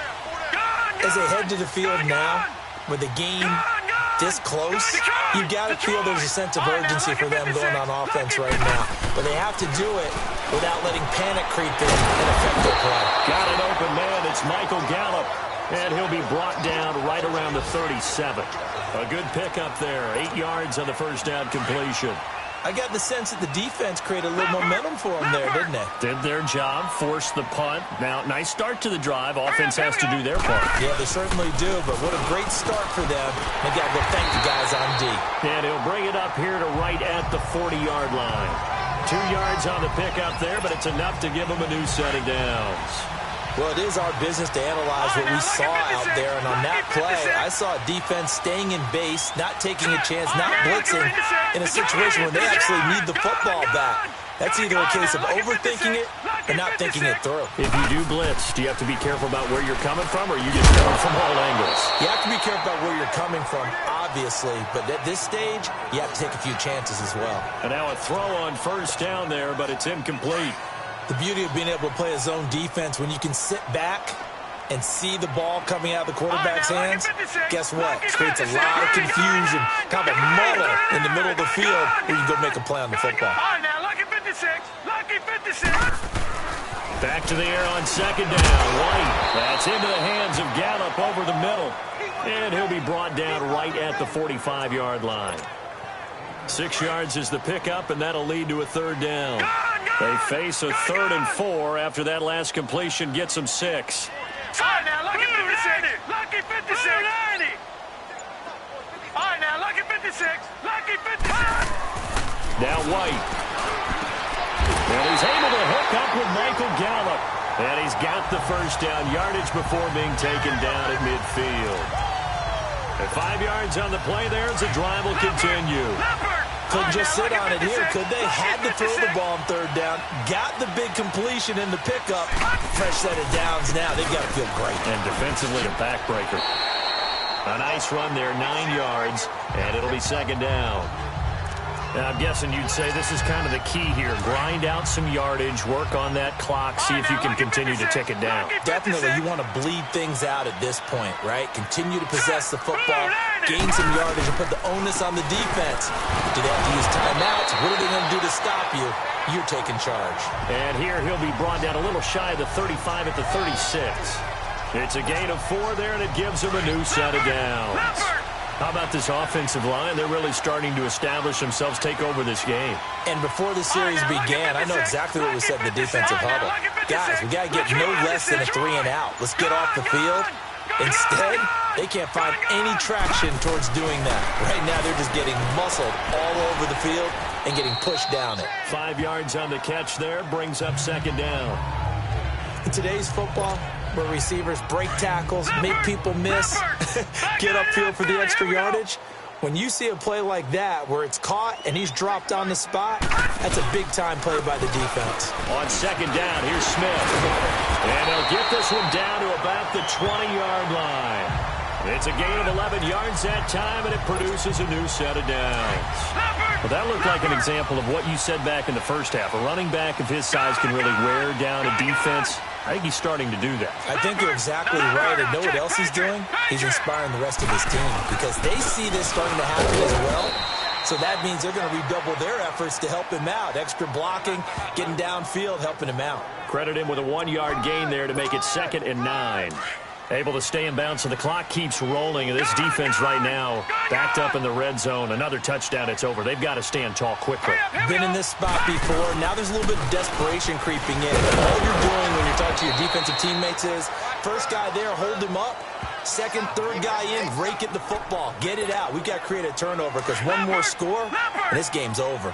As they head to the field now, with the game this close, you've got to feel there's a sense of urgency for them going on offense right now. But they have to do it without letting panic creep in and affect their play. Got an open man. It's Michael Gallup. And he'll be brought down right around the 37. A good pickup there. 8 yards on the first down completion. I got the sense that the defense created a little momentum for them there, didn't they? Did their job, forced the punt. Now, nice start to the drive. Offense has to do their part. Yeah, they certainly do, but what a great start for them. They got to go thank the guys on D. And he'll bring it up here to right at the 40-yard line. 2 yards on the pickup there, but it's enough to give them a new set of downs. Well, it is our business to analyze what we saw out there, and on that play, I saw a defense staying in base, not taking a chance, not blitzing, in a situation where they actually need the football back. That's either a case of overthinking it or not thinking it through. If you do blitz, do you have to be careful about where you're coming from, or you just go from all angles? You have to be careful about where you're coming from, obviously, but at this stage, you have to take a few chances as well. And now a throw on first down there, but it's incomplete. The beauty of being able to play a zone defense when you can sit back and see the ball coming out of the quarterback's hands, guess what? It creates a lot of confusion, kind of a muddle in the middle of the field where you go make a play on the football. All right, now, lucky 56. Lucky 56. Back to the air on second down. White. That's into the hands of Gallup over the middle. And he'll be brought down right at the 45-yard line. 6 yards is the pickup, and that'll lead to a third down. They face a 3rd and 4 after that last completion gets them 6. All right, now, lucky 56. Lucky 56. All right, now, lucky 56. Lucky 56. Now White. And he's able to hook up with Michael Gallup. And he's got the first down yardage before being taken down at midfield. At 5 yards on the play there as the drive will continue. Couldn't just sit on it here, could they? Had to throw the ball on 3rd down. Got the big completion in the pickup. Fresh set of downs now. They've got to feel great. And defensively a backbreaker. A nice run there, 9 yards, and it'll be second down. Now, I'm guessing you'd say this is kind of the key here. Grind out some yardage, work on that clock, see if you can continue to tick it down. Definitely, you want to bleed things out at this point, right? Continue to possess the football, gain some yardage, and put the onus on the defense. Do they have to use timeouts? What are they going to do to stop you? You're taking charge. And here he'll be brought down a little shy of the 35 at the 36. It's a gain of 4 there, and it gives him a new set of downs. How about this offensive line? They're really starting to establish themselves, take over this game. And before the series began, I know exactly what we said in the defensive huddle. Guys, we got to get no less than a 3 and out. Let's get off the field. Instead, they can't find any traction towards doing that. Right now, they're just getting muscled all over the field and getting pushed down it. 5 yards on the catch there, brings up second down. In today's football, where receivers break tackles, make people miss, get upfield for the extra yardage, when you see a play like that where it's caught and he's dropped on the spot, that's a big-time play by the defense. On second down, here's Smith. And they'll get this one down to about the 20-yard line. It's a gain of 11 yards that time, and it produces a new set of downs. Well, that looked like an example of what you said back in the first half. A running back of his size can really wear down a defense. I think he's starting to do that. I think you're exactly right. And know what else he's doing? He's inspiring the rest of his team because they see this starting to happen as well. So that means they're going to redouble their efforts to help him out. Extra blocking, getting downfield, helping him out. Credit him with a 1-yard gain there to make it 2nd and 9. Able to stay in bounds, so the clock keeps rolling. This defense right now backed up in the red zone. Another touchdown, it's over. They've got to stand tall quickly. Been in this spot before. Now there's a little bit of desperation creeping in. All you're doing when you're talking to your defensive teammates is, first guy there, hold him up. Second, third guy in, rake at the football. Get it out. We've got to create a turnover because one more score, and this game's over.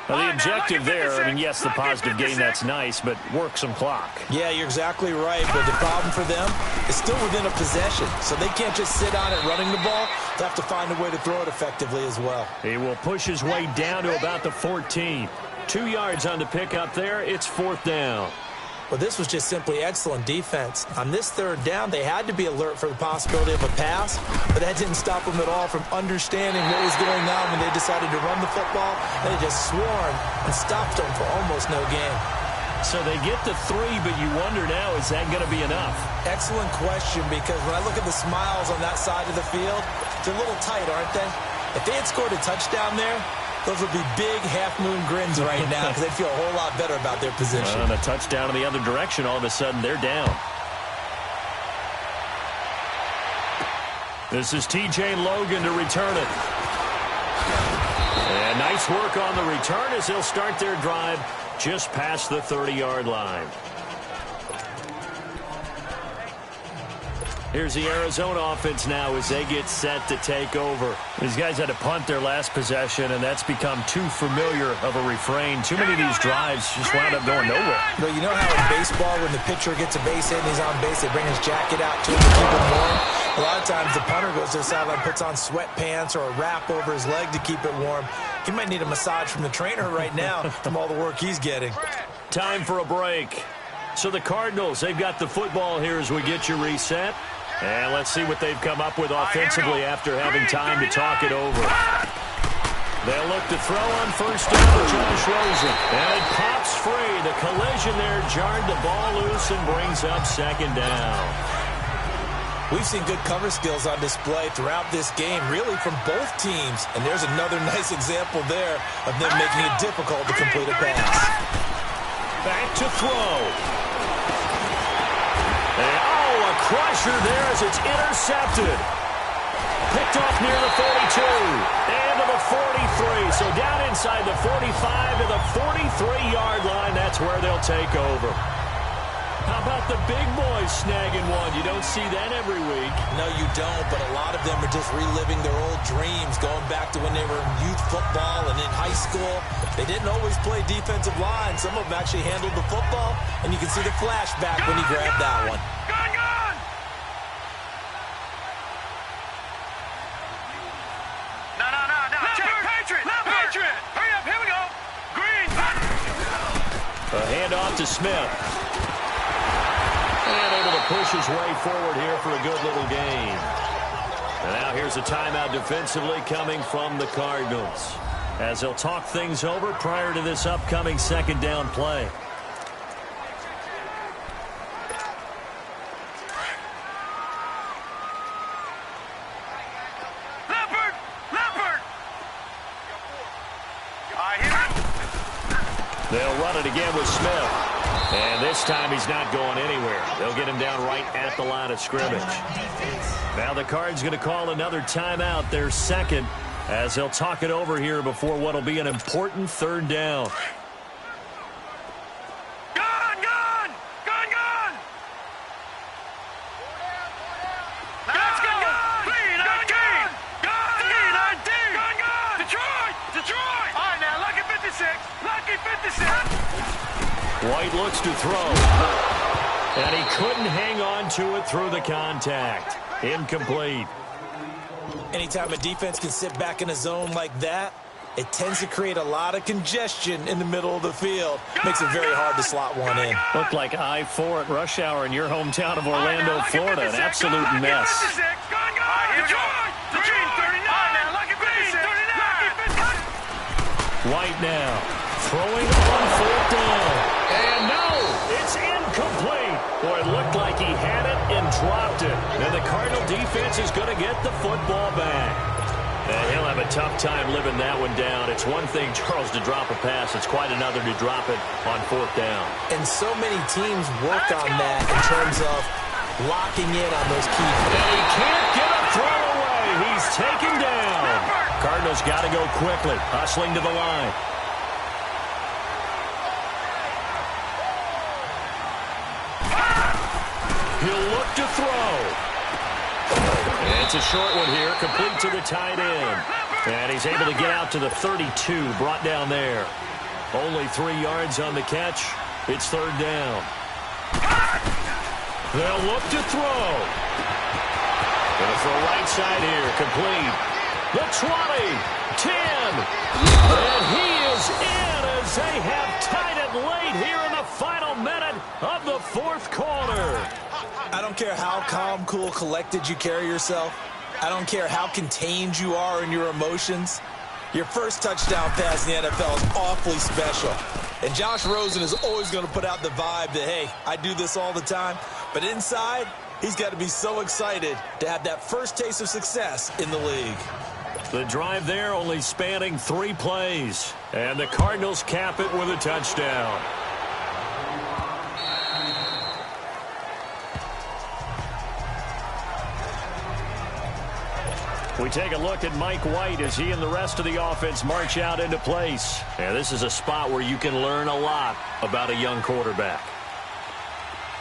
Well, the objective there, I mean, yes, the positive gain, that's nice, but work some clock. Yeah, you're exactly right, but the problem for them is still within a possession, so they can't just sit on it running the ball. They have to find a way to throw it effectively as well. He will push his way down to about the 14. 2 yards on the pickup there. It's 4th down. Well, this was just simply excellent defense. On this third down, they had to be alert for the possibility of a pass, but that didn't stop them at all from understanding what was going on when they decided to run the football. They just swarmed and stopped them for almost no gain. So they get the 3, but you wonder now, is that going to be enough? Excellent question, because when I look at the smiles on that side of the field, they're a little tight, aren't they? If they had scored a touchdown there, those would be big half-moon grins right now because they'd feel a whole lot better about their position. And a touchdown in the other direction, all of a sudden they're down. This is T.J. Logan to return it. And nice work on the return as they'll start their drive just past the 30-yard line. Here's the Arizona offense now as they get set to take over. These guys had to punt their last possession, and that's become too familiar of a refrain. Too many of these drives just wound up going nowhere. But you know how in baseball, when the pitcher gets a base hit and he's on base, they bring his jacket out to him to keep him warm? A lot of times the punter goes to the sideline, puts on sweatpants or a wrap over his leg to keep it warm. He might need a massage from the trainer right now from all the work he's getting. Time for a break. So the Cardinals, they've got the football here as we get you reset. And let's see what they've come up with offensively after having time to talk it over. They'll look to throw on first down to Josh Rosen. And it pops free. The collision there jarred the ball loose and brings up 2nd down. We've seen good cover skills on display throughout this game, really from both teams. And there's another nice example there of them making it difficult to complete a pass. Back to throw. Crusher there as it's intercepted. Picked off near the 42 and to the 43. So down inside the 45 to the 43-yard line. That's where they'll take over. How about the big boys snagging one? You don't see that every week. No, you don't, but a lot of them are just reliving their old dreams, going back to when they were in youth football and in high school. They didn't always play defensive line. Some of them actually handled the football, and you can see the flashback when he grabbed that one. A handoff to Smith. And able to push his way forward here for a good little gain. And now here's a timeout defensively coming from the Cardinals, as they'll talk things over prior to this upcoming 2nd down play. They'll run it again with Smith. And this time he's not going anywhere. They'll get him down right at the line of scrimmage. Now the Cards going to call another timeout, their 2nd, as they'll talk it over here before what will be an important 3rd down. White looks to throw. And he couldn't hang on to it through the contact. Incomplete. Anytime a defense can sit back in a zone like that, it tends to create a lot of congestion in the middle of the field. Makes it very hard to slot one in. Looked like I-4 at rush hour in your hometown of Orlando, Florida. An absolute mess. White now throwing on 4th down. And no, it's incomplete. Boy, it looked like he had it and dropped it. And the Cardinal defense is going to get the football back. And he'll have a a tough time living that one down. It's one thing, Charles, to drop a pass. It's quite another to drop it on 4th down. And so many teams work on that in terms of locking in on those key plays. And he can't get a throw away. He's taken down. Cardinals got to go quickly, hustling to the line. He'll look to throw. And it's a short one here, complete to the tight end. And he's able to get out to the 32, brought down there. Only 3 yards on the catch. It's 3rd down. They'll look to throw. Going for a right side here, complete. The 20, 10, and he is in as they have tied it late here in the final minute of the 4th quarter. I don't care how calm, cool, collected you carry yourself. I don't care how contained you are in your emotions. Your first touchdown pass in the NFL is awfully special. And Josh Rosen is always going to put out the vibe that, hey, I do this all the time. But inside, he's got to be so excited to have that first taste of success in the league. The drive there only spanning 3 plays. And the Cardinals cap it with a touchdown. We take a look at Mike White as he and the rest of the offense march out into place. And this is a spot where you can learn a lot about a young quarterback.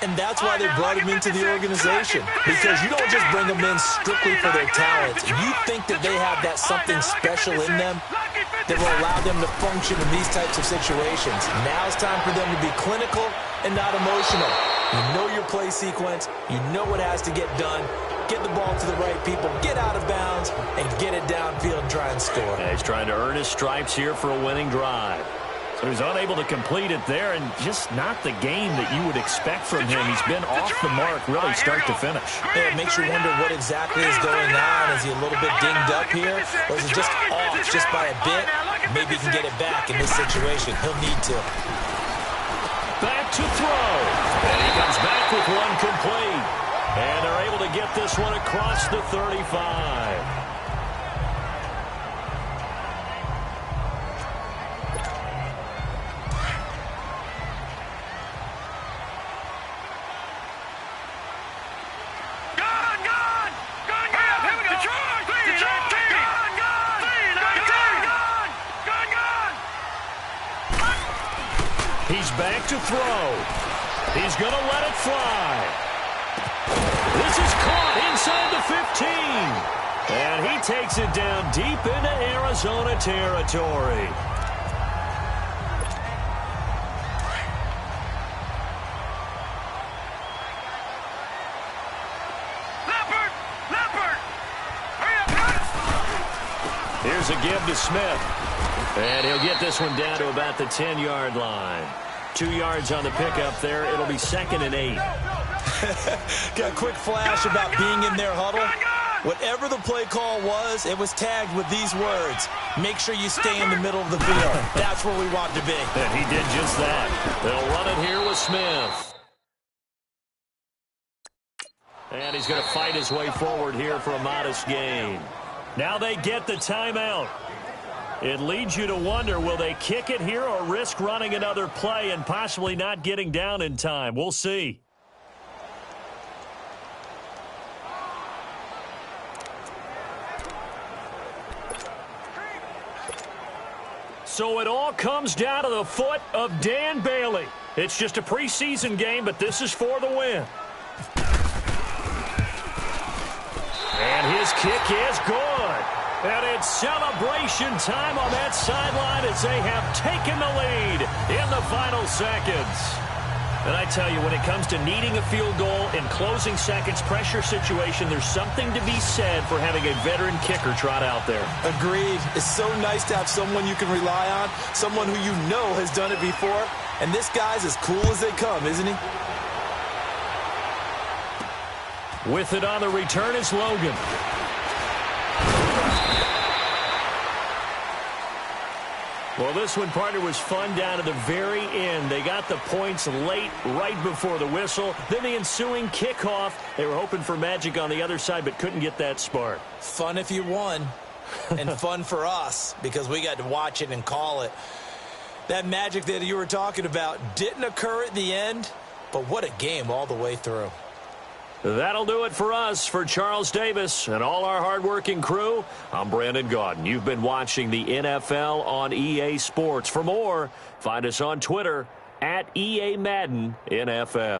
And that's why they brought him into the organization. Because you don't just bring them in strictly for their talent. You think that they have that something special in them that will allow them to function in these types of situations. Now it's time for them to be clinical and not emotional. You know your play sequence. You know what has to get done. Get the ball to the right people, get out of bounds, and get it downfield and try and score. Yeah, he's trying to earn his stripes here for a winning drive. So he's unable to complete it there, and just not the game that you would expect from him. He's been off the mark really start to finish. Yeah, it makes you wonder what exactly is going on. Is he a little bit dinged up here? Or is he just off just by a bit? Maybe he can get it back in this situation. He'll need to. Back to throw. And he comes back with one complete. And they're able to get this one across the 35. He's back to throw. He's going to let it fly. This is caught inside the 15. And he takes it down deep into Arizona territory. Here's a give to Smith. And he'll get this one down to about the 10-yard line. 2 yards on the pickup there. It'll be 2nd and 8. Got a quick flash about being in their huddle. Whatever the play call was, it was tagged with these words. Make sure you stay in the middle of the field. That's where we want to be. And he did just that. They'll run it here with Smith. And he's going to fight his way forward here for a modest gain. Now they get the timeout. It leads you to wonder, will they kick it here or risk running another play and possibly not getting down in time? We'll see. So it all comes down to the foot of Dan Bailey. It's just a preseason game, but this is for the win. And his kick is good. And it's celebration time on that sideline as they have taken the lead in the final seconds. And I tell you, when it comes to needing a field goal in closing seconds pressure situation, there's something to be said for having a veteran kicker trot out there. Agreed. It's so nice to have someone you can rely on, someone who you know has done it before. And this guy's as cool as they come, isn't he? With it on the return is Logan. Well, this one, partner, was fun down to the very end. They got the points late, right before the whistle. Then the ensuing kickoff. They were hoping for magic on the other side, but couldn't get that spark. Fun if you won. and fun for us because we got to watch it and call it. That magic that you were talking about didn't occur at the end, but what a game all the way through. That'll do it for us. For Charles Davis and all our hardworking crew, I'm Brandon Gaudin. You've been watching the NFL on EA Sports. For more, find us on Twitter @EA Madden NFL.